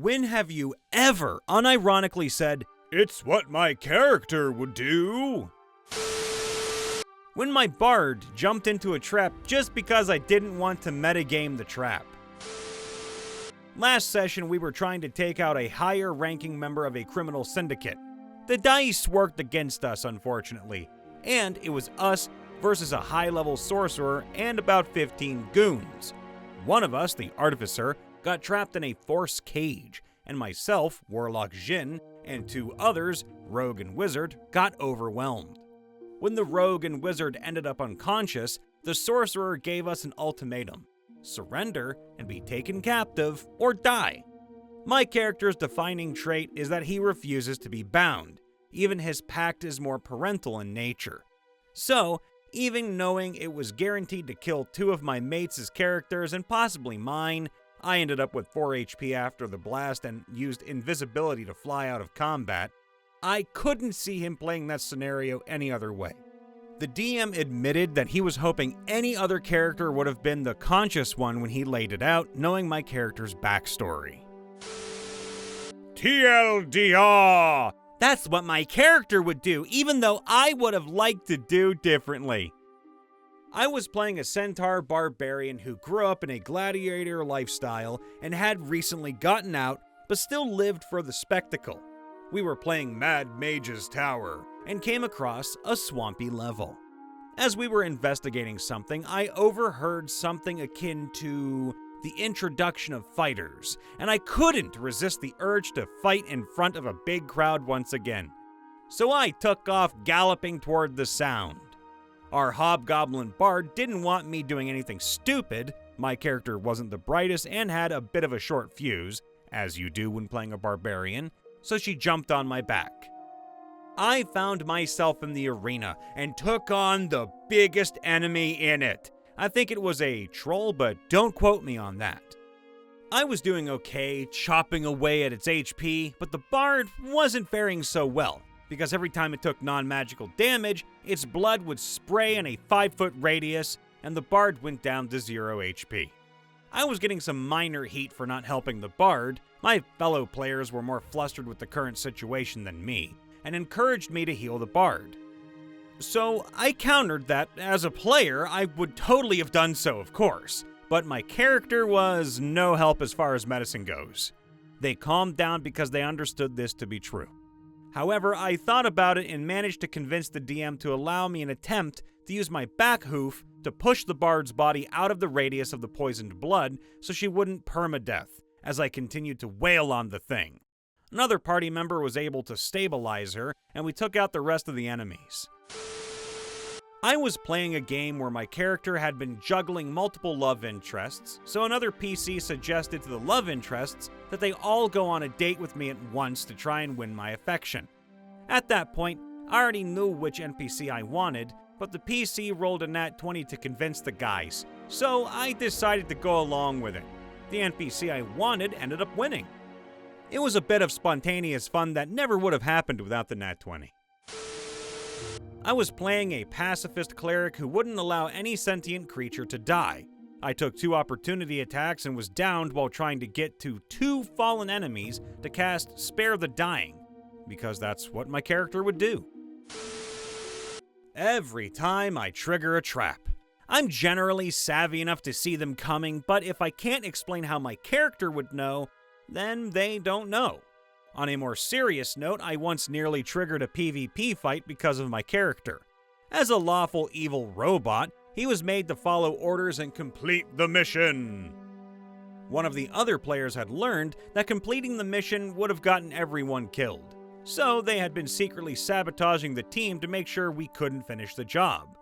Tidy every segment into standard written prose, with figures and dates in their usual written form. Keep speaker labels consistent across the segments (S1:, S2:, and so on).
S1: When have you ever unironically said, "It's what my character would do"? When my bard jumped into a trap just because I didn't want to metagame the trap. Last session, we were trying to take out a higher-ranking member of a criminal syndicate. The dice worked against us, unfortunately, and it was us versus a high-level sorcerer and about 15 goons. One of us, the artificer, got trapped in a force cage, and myself, Warlock Jin, and 2 others, Rogue and Wizard, got overwhelmed. When the Rogue and Wizard ended up unconscious, the sorcerer gave us an ultimatum: surrender and be taken captive, or die. My character's defining trait is that he refuses to be bound. Even his pact is more parental in nature. So, even knowing it was guaranteed to kill 2 of my mates' characters and possibly mine, I ended up with 4 HP after the blast and used invisibility to fly out of combat. I couldn't see him playing that scenario any other way. The DM admitted that he was hoping any other character would have been the conscious one when he laid it out, knowing my character's backstory. TLDR! That's what my character would do, even though I would have liked to do differently. I was playing a centaur barbarian who grew up in a gladiator lifestyle and had recently gotten out, but still lived for the spectacle. We were playing Mad Mage's Tower and came across a swampy level. As we were investigating something, I overheard something akin to the introduction of fighters, and I couldn't resist the urge to fight in front of a big crowd once again. So I took off galloping toward the sound. Our hobgoblin bard didn't want me doing anything stupid. My character wasn't the brightest and had a bit of a short fuse, as you do when playing a barbarian, so she jumped on my back. I found myself in the arena and took on the biggest enemy in it. I think it was a troll, but don't quote me on that. I was doing okay, chopping away at its HP, but the bard wasn't faring so well, because every time it took non-magical damage, its blood would spray in a 5-foot radius, and the bard went down to 0 HP. I was getting some minor heat for not helping the bard. My fellow players were more flustered with the current situation than me, and encouraged me to heal the bard. So I countered that, as a player, I would totally have done so, of course, but my character was no help as far as medicine goes. They calmed down because they understood this to be true. However, I thought about it and managed to convince the DM to allow me an attempt to use my back hoof to push the bard's body out of the radius of the poisoned blood so she wouldn't permadeath, as I continued to wail on the thing. Another party member was able to stabilize her, and we took out the rest of the enemies. I was playing a game where my character had been juggling multiple love interests, so another PC suggested to the love interests that they all go on a date with me at once to try and win my affection. At that point, I already knew which NPC I wanted, but the PC rolled a nat 20 to convince the guys, so I decided to go along with it. The NPC I wanted ended up winning. It was a bit of spontaneous fun that never would have happened without the nat 20. I was playing a pacifist cleric who wouldn't allow any sentient creature to die. I took 2 opportunity attacks and was downed while trying to get to 2 fallen enemies to cast Spare the Dying, because that's what my character would do. Every time I trigger a trap, I'm generally savvy enough to see them coming, but if I can't explain how my character would know, then they don't know. On a more serious note, I once nearly triggered a PvP fight because of my character. As a lawful evil robot, he was made to follow orders and complete the mission. One of the other players had learned that completing the mission would have gotten everyone killed, so they had been secretly sabotaging the team to make sure we couldn't finish the job.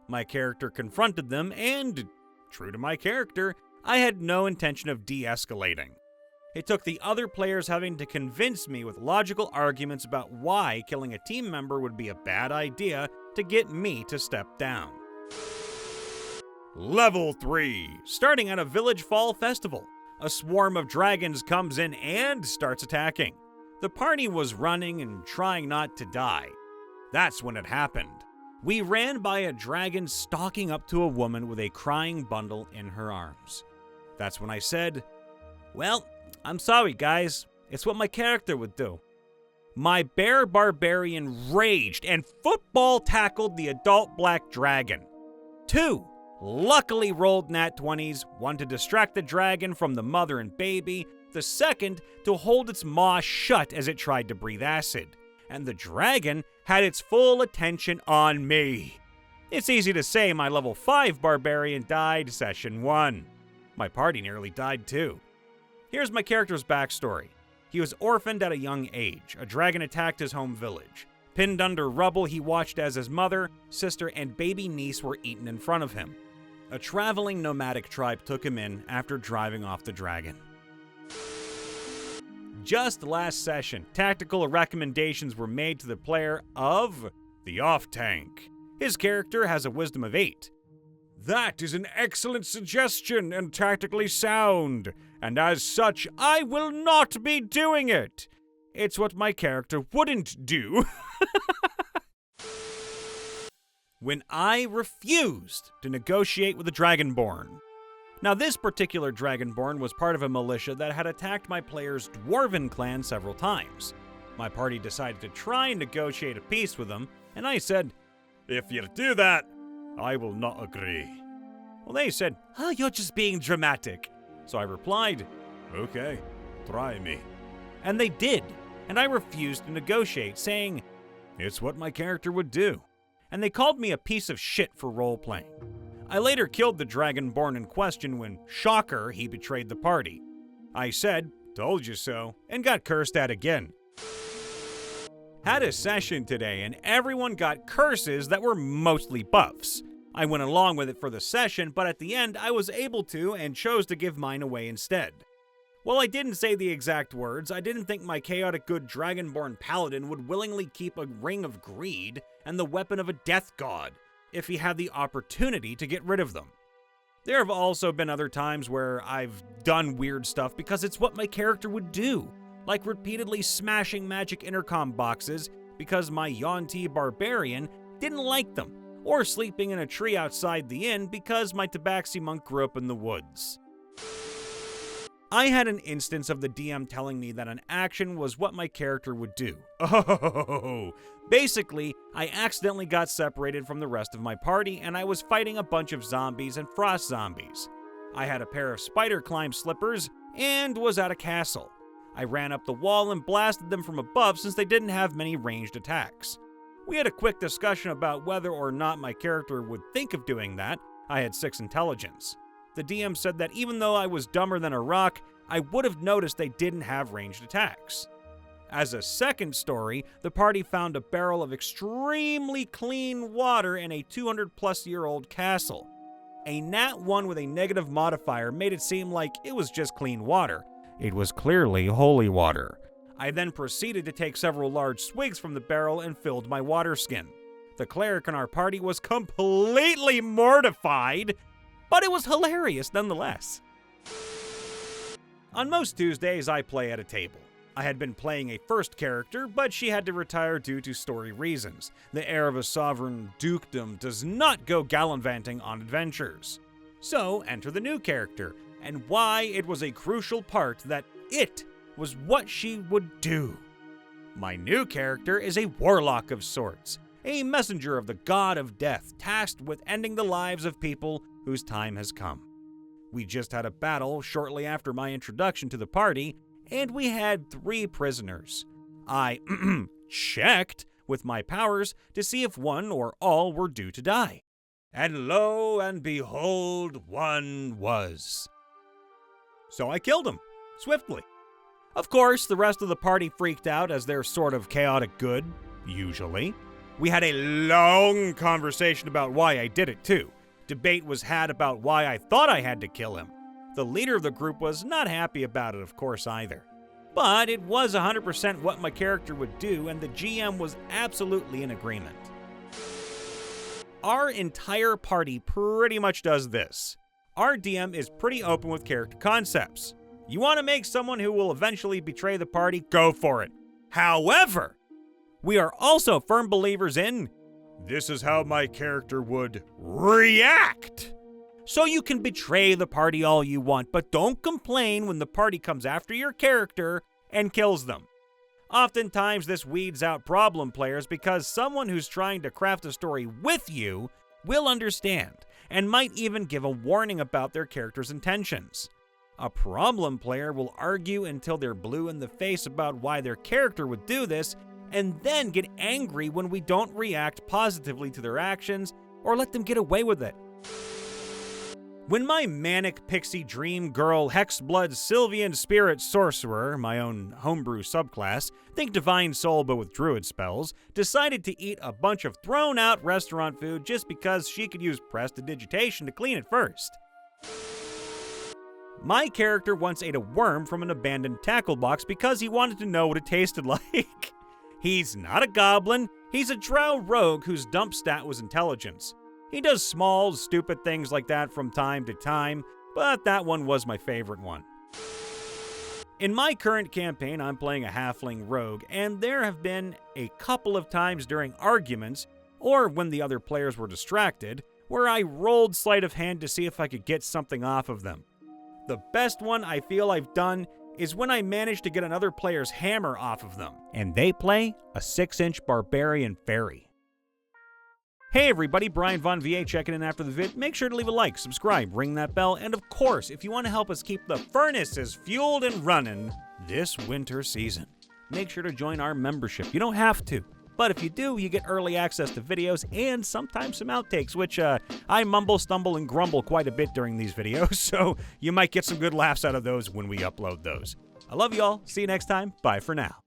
S1: My character confronted them, and, true to my character, I had no intention of de-escalating. It took the other players having to convince me with logical arguments about why killing a team member would be a bad idea to get me to step down. Level 3. Starting at a village fall festival, a swarm of dragons comes in and starts attacking. The party was running and trying not to die. That's when it happened. We ran by a dragon stalking up to a woman with a crying bundle in her arms. That's when I said, "Well, I'm sorry, guys. It's what my character would do. My bear barbarian raged and football tackled the adult black dragon. 2 luckily rolled nat 20s, one to distract the dragon from the mother and baby, the second to hold its maw shut as it tried to breathe acid. And the dragon had its full attention on me. It's easy to say my level 5 barbarian died session 1. My party nearly died too. Here's my character's backstory. He was orphaned at a young age. A dragon attacked his home village. Pinned under rubble, he watched as his mother, sister, and baby niece were eaten in front of him. A traveling nomadic tribe took him in after driving off the dragon. Just last session, tactical recommendations were made to the player of the off-tank. His character has a wisdom of 8. That is an excellent suggestion and tactically sound, and as such, I will not be doing it. It's what my character wouldn't do. When I refused to negotiate with the Dragonborn. Now, this particular Dragonborn was part of a militia that had attacked my player's Dwarven clan several times. My party decided to try and negotiate a peace with them, and I said, "If you do that, I will not agree." Well, they said, "Oh, you're just being dramatic." So I replied, "Okay, try me." And they did, and I refused to negotiate, saying, "It's what my character would do." And they called me a piece of shit for role-playing. I later killed the Dragonborn in question when, shocker, he betrayed the party. I said, "Told you so," and got cursed at again. Had a session today, and everyone got curses that were mostly buffs. I went along with it for the session, but at the end, I was able to and chose to give mine away instead. While I didn't say the exact words, I didn't think my chaotic good Dragonborn paladin would willingly keep a ring of greed and the weapon of a death god if he had the opportunity to get rid of them. There have also been other times where I've done weird stuff because it's what my character would do, like repeatedly smashing magic intercom boxes because my Yuan-Ti barbarian didn't like them, or sleeping in a tree outside the inn because my Tabaxi monk grew up in the woods. I had an instance of the DM telling me that an action was what my character would do. Oh, basically, I accidentally got separated from the rest of my party and I was fighting a bunch of zombies and frost zombies. I had a pair of spider climb slippers and was at a castle. I ran up the wall and blasted them from above since they didn't have many ranged attacks. We had a quick discussion about whether or not my character would think of doing that. I had 6 intelligence. The DM said that even though I was dumber than a rock, I would have noticed they didn't have ranged attacks. As a second story, the party found a barrel of extremely clean water in a 200-plus-year-old castle. A nat 1 with a negative modifier made it seem like it was just clean water. It was clearly holy water. I then proceeded to take several large swigs from the barrel and filled my water skin. The cleric in our party was completely mortified, but it was hilarious nonetheless. On most Tuesdays, I play at a table. I had been playing a first character, but she had to retire due to story reasons. The heir of a sovereign dukedom does not go gallivanting on adventures. So, enter the new character, and why it was a crucial part that it was what she would do. My new character is a warlock of sorts, a messenger of the god of death, tasked with ending the lives of people whose time has come. We just had a battle shortly after my introduction to the party, and we had 3 prisoners. I checked with my powers to see if one or all were due to die. And lo and behold, one was. So I killed him, swiftly. Of course, the rest of the party freaked out as they're sort of chaotic good, usually. We had a long conversation about why I did it too. Debate was had about why I thought I had to kill him. The leader of the group was not happy about it, of course, either. But it was 100% what my character would do, and the GM was absolutely in agreement. Our entire party pretty much does this. Our DM is pretty open with character concepts. You want to make someone who will eventually betray the party? Go for it. However, we are also firm believers in, this is how my character would react. So you can betray the party all you want, but don't complain when the party comes after your character and kills them. Oftentimes, this weeds out problem players because someone who's trying to craft a story with you will understand and might even give a warning about their character's intentions. A problem player will argue until they're blue in the face about why their character would do this, and then get angry when we don't react positively to their actions or let them get away with it. When my manic pixie dream girl hexblood Sylvian spirit sorcerer, my own homebrew subclass, think divine soul but with druid spells, decided to eat a bunch of thrown out restaurant food just because she could use prestidigitation to clean it first. My character once ate a worm from an abandoned tackle box because he wanted to know what it tasted like. He's not a goblin, he's a drow rogue whose dump stat was intelligence. He does small, stupid things like that from time to time, but that one was my favorite one. In my current campaign, I'm playing a halfling rogue, and there have been a couple of times during arguments, or when the other players were distracted, where I rolled sleight of hand to see if I could get something off of them. The best one I feel I've done is when I managed to get another player's hammer off of them, and they play a 6-inch barbarian fairy. Hey everybody, Brian Von VA checking in after the vid. Make sure to leave a like, subscribe, ring that bell, and of course, if you want to help us keep the furnaces fueled and running this winter season, make sure to join our membership. You don't have to, but if you do, you get early access to videos and sometimes some outtakes, which I mumble, stumble, and grumble quite a bit during these videos, so you might get some good laughs out of those when we upload those. I love you all. See you next time. Bye for now.